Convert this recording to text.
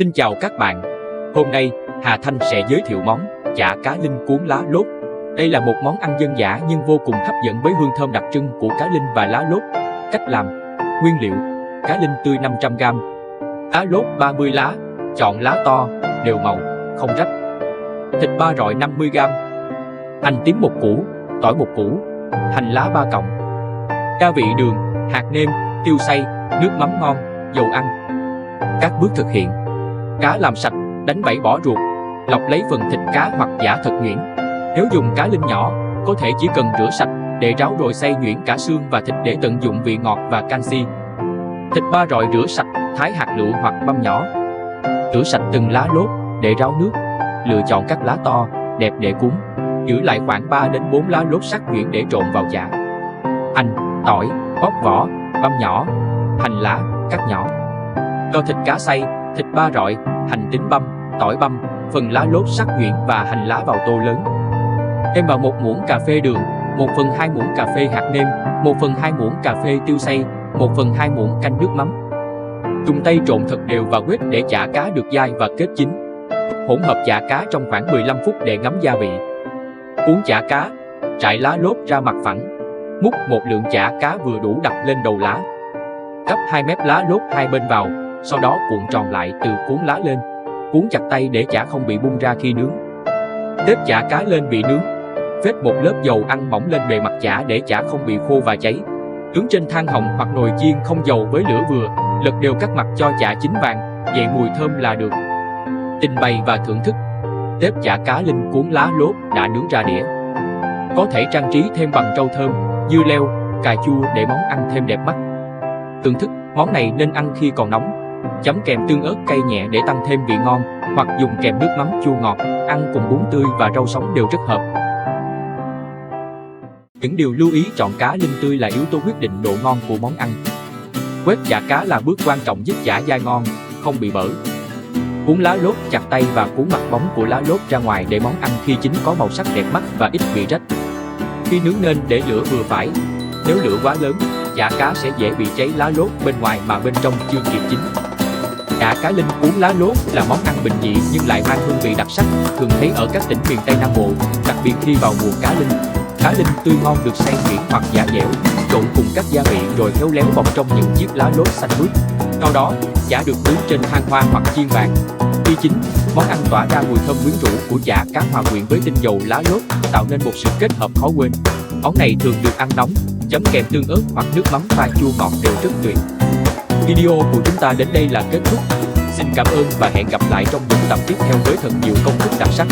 Xin chào các bạn. Hôm nay, Hà Thanh sẽ giới thiệu món chả cá linh cuốn lá lốt. Đây là một món ăn dân dã nhưng vô cùng hấp dẫn với hương thơm đặc trưng của cá linh và lá lốt. Cách làm: nguyên liệu: cá linh tươi 500g, lá lốt 30 lá, chọn lá to, đều màu, không rách. Thịt ba rọi 50g, hành tím 1 củ, tỏi 1 củ, hành lá 3 cọng. Gia vị: đường, hạt nêm, tiêu xay, nước mắm ngon, dầu ăn. Các bước thực hiện: cá làm sạch, đánh bẫy bỏ ruột, lọc lấy phần thịt cá hoặc giã thật nhuyễn. Nếu dùng cá linh nhỏ, có thể chỉ cần rửa sạch, để ráo rồi xay nhuyễn cả xương và thịt để tận dụng vị ngọt và canxi. Thịt ba rọi rửa sạch, thái hạt lựu hoặc băm nhỏ. Rửa sạch từng lá lốt, để ráo nước. Lựa chọn các lá to, đẹp để cuốn. Giữ lại khoảng 3 đến 4 lá lốt sắc nhuyễn để trộn vào chả. Hành, tỏi, bóc vỏ, băm nhỏ. Hành lá, cắt nhỏ. Cho thịt cá xay, thịt ba rọi, hành tím băm, tỏi băm, phần lá lốt sắc nhuyễn và hành lá vào tô lớn. Thêm vào 1 muỗng cà phê đường, 1/2 muỗng cà phê hạt nêm, 1/2 muỗng cà phê tiêu xay, 1/2 muỗng canh nước mắm. Dùng tay trộn thật đều và quết để chả cá được dai và kết chín. Hỗn hợp chả cá trong khoảng 15 phút để ngấm gia vị. Cuốn chả cá, trải lá lốt ra mặt phẳng. Múc một lượng chả cá vừa đủ đặt lên đầu lá. Gấp 2 mép lá lốt hai bên vào, sau đó cuộn tròn lại từ cuốn lá lên. Cuốn chặt tay để chả không bị bung ra khi nướng. Xếp chả cá lên bị nướng. Phết một lớp dầu ăn mỏng lên bề mặt chả để chả không bị khô và cháy. Nướng trên than hồng hoặc nồi chiên không dầu với lửa vừa, lật đều các mặt cho chả chín vàng, dậy mùi thơm là được. Trình bày và thưởng thức. Xếp chả cá linh cuốn lá lốt đã nướng ra đĩa. Có thể trang trí thêm bằng rau thơm, dưa leo, cà chua để món ăn thêm đẹp mắt. Thưởng thức, món này nên ăn khi còn nóng. Chấm kèm tương ớt cay nhẹ để tăng thêm vị ngon, hoặc dùng kèm nước mắm chua ngọt, ăn cùng bún tươi và rau sống đều rất hợp. Những điều lưu ý: chọn cá linh tươi là yếu tố quyết định độ ngon của món ăn. Quét chả cá là bước quan trọng giúp chả dai ngon, không bị bở. Cuốn lá lốt chặt tay và cuốn mặt bóng của lá lốt ra ngoài để món ăn khi chín có màu sắc đẹp mắt và ít bị rách. Khi nướng nên để lửa vừa phải. Nếu lửa quá lớn, chả cá sẽ dễ bị cháy lá lốt bên ngoài mà bên trong chưa kịp chín. Chả cá linh cuốn lá lốt là món ăn bình dị nhưng lại mang hương vị đặc sắc, thường thấy ở các tỉnh miền Tây Nam Bộ, đặc biệt khi vào mùa cá linh. Cá linh tươi ngon được xay nhuyễn hoặc giã dẻo, trộn cùng các gia vị rồi khéo léo bọc trong những chiếc lá lốt xanh mướt. Sau đó, chả được nướng trên than hoa hoặc chiên vàng. Khi chín, món ăn tỏa ra mùi thơm quyến rũ của chả cá hòa quyện với tinh dầu lá lốt, tạo nên một sự kết hợp khó quên. Món này thường được ăn nóng, chấm kèm tương ớt hoặc nước mắm pha chua ngọt đều rất tuyệt. Video của chúng ta đến đây là kết thúc. Xin cảm ơn và hẹn gặp lại trong những tập tiếp theo với thật nhiều công thức đặc sắc.